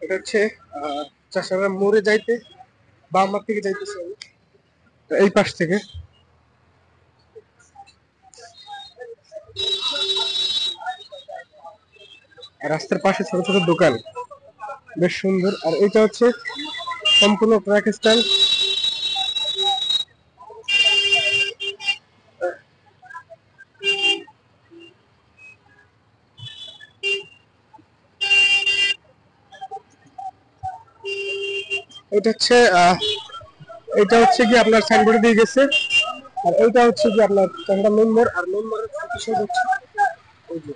এটা হচ্ছে চাষারা মোড়ে যাইতে বাম দিক থেকে যাইতেছে আমি। এই পাশ থেকে রাস্তার পাশে ছোট ছোট দোকান বেশ সুন্দর। আর এটা হচ্ছে সম্পূর্ণ পাকিস্তান। এটা হচ্ছে এটা হচ্ছে কি আপনার সাইনবোর্ডে দিয়ে গেছে। আর এইটা হচ্ছে কি আপনার চাংড়া মেন মোড়। আর মেন মোড়ের পিছনে হচ্ছে ওই যে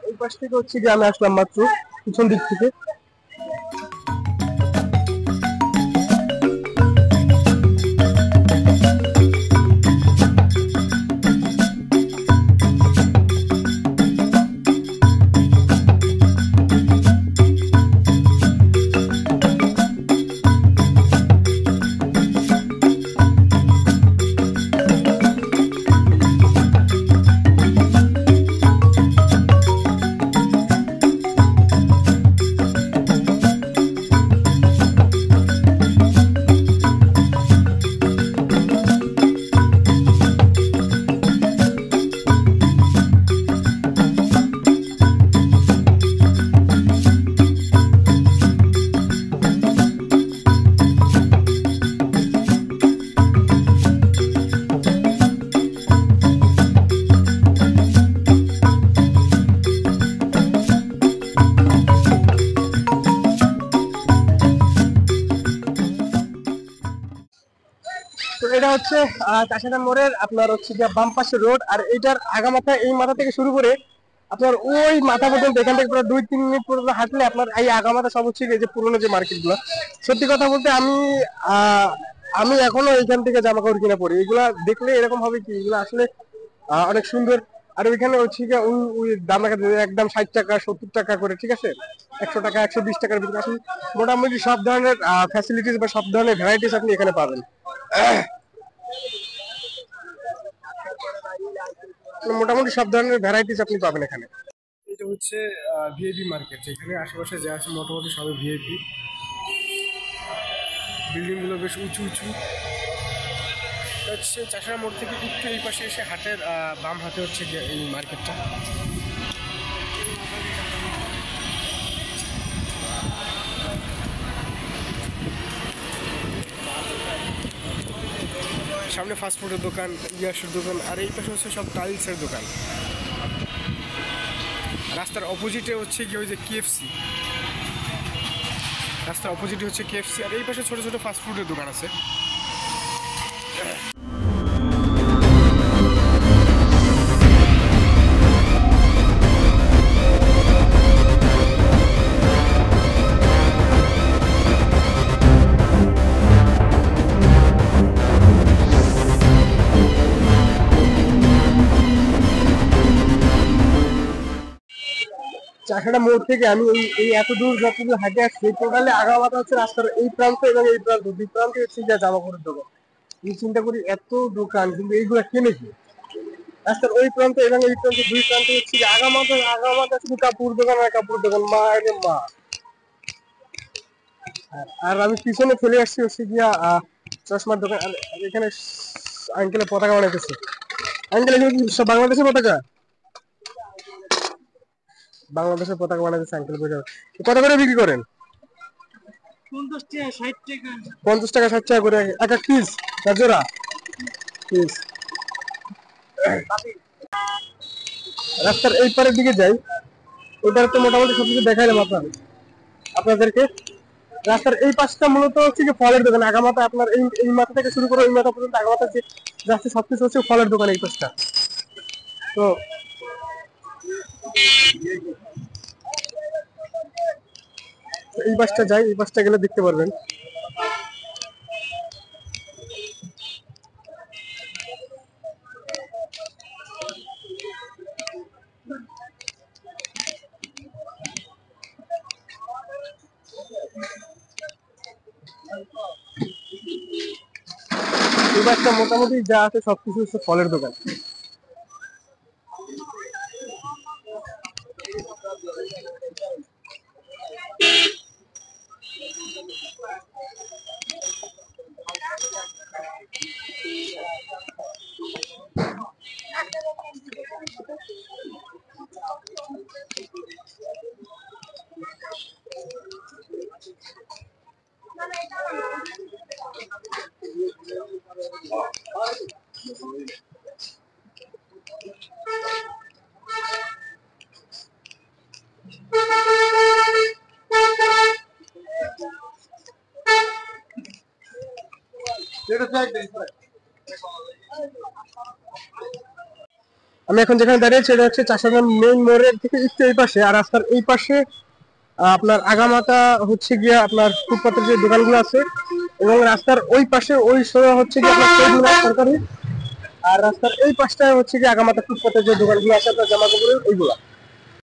এই পাশ থেকে হচ্ছে কি আমি আসলাম মাত্র পিছন দিক থেকে। তো এটা হচ্ছে চাষারা মোড়ের আপনার হচ্ছে যে বাম পাশে রোড। আর এটার আগা মাথা এই মাথা থেকে শুরু করে আপনার ওই মাথা পর্যন্ত এখান থেকে পুরো 2-3 মিনিট পর্যন্ত হাঁটলে আপনার এই আগা মাথা সব হচ্ছে এই যে পুরোনো যে মার্কেট গুলো। সত্যি কথা বলতে আমি এখনো এখান থেকে জামা কাপড় কিনে পড়ি। এগুলা দেখলে এরকম হবে কি এগুলো আসলে অনেক সুন্দর। আর ওইখানে হচ্ছে গিয়ে ওই দাম রাখা যায় একদম 60 টাকা 70 টাকা করে, ঠিক আছে, 100 টাকা 120 টাকার ভিতরে আসলে মোটামুটি সব ধরনের ফ্যাসিলিটিস বা সব ধরনের ভ্যারাইটিস আপনি এখানে পাবেন। মোটামুটি সব ধরনের ভ্যারাইটিস আপনি পাবেন এখানে। এটা হচ্ছে ভিআইপি মার্কেট। এখানে আশেপাশে যা আছে মোটামুটি সবই ভিআইপি। বিল্ডিং গুলো বেশ উঁচু উঁচু। হচ্ছে চাষারা মোড় থেকে একটু এই পাশে এসে হাটের বাম হাতে হচ্ছে এই মার্কেটটা। সামনে ফাস্টফুডের দোকান, গ্যাসের দোকান, আর এই পাশে হচ্ছে সব টাইলসের দোকান। রাস্তার অপোজিটে হচ্ছে কি ওই যে কেএফসি, রাস্তার অপোজিটে হচ্ছে কেএফসি। আর এই পাশে ছোট ছোট ফাস্টফুডের দোকান আছে। চাষাটা মোড় থেকে আমি এই এত দূর যতদূর হাঁটে আসছি টোটালি আগামাথা হচ্ছে রাস্তার এই প্রান্ত এবং এই প্রান্ত, দুই প্রান্তে হচ্ছে যা জামা কাপড়ের দোকান। আমি চিন্তা করি এত দোকান কিন্তু এইগুলা কেনে কি? রাস্তার ওই প্রান্ত এবং এই প্রান্ত দুই প্রান্তে হচ্ছে আগামাথা শুধু কাপড় দোকান আর কাপড় দোকান, মা রে মা। আর আমি পিছনে চলে আসছি হচ্ছে গিয়া চশমার দোকান। আর এখানে আঙ্কেলের পতাকা বানাইতেছে। আঙ্কেল এখানে কি সব বাংলাদেশের পতাকা? বাংলাদেশের পতাকা বানাইতেছে আঙ্কেল। কত করে বিক্রি করেন? 50 টাকা 60 টাকা করে এক এক পিস না জোড়া পিস? রাস্তার এই পারের দিকে যাই, ওটার তো মোটামুটি সবকিছু দেখাইলাম আপনাদেরকে। রাস্তার এই পাশটা মূলত হচ্ছে কি ফলের দোকান। আগামাথা আপনার এই মাথা থেকে শুরু করে ওই মাথা পর্যন্ত আগামাথা যে যাচ্ছে সবকিছু হচ্ছে ফলের দোকান এই পাশটা। তো এই পাশটা যাই, এই পাশটা গেলে দেখতে পারবেন। এই পাশটা মোটামুটি যা আছে সবকিছু হচ্ছে ফলের দোকান। আমি এখন যেখানে দাঁড়িয়েছি এটা হচ্ছে চাষাবাদ মেইন মোড়ের থেকে একটু এই পাশে, আর রাস্তার এই পাশে আপনার আগামাতা হচ্ছে গিয়ে আপনার ফুটপাতের যে দোকানগুলো আছে, এবং রাস্তার ওই পাশে ওই সোজা হচ্ছে গিয়ে আপনার সরকারি, আর রাস্তার এই পাশটা হচ্ছে গিয়ে আগামাতা ফুটপাতের যে দোকানগুলো আছে আপনার জামা কাপড়ের ওইগুলা।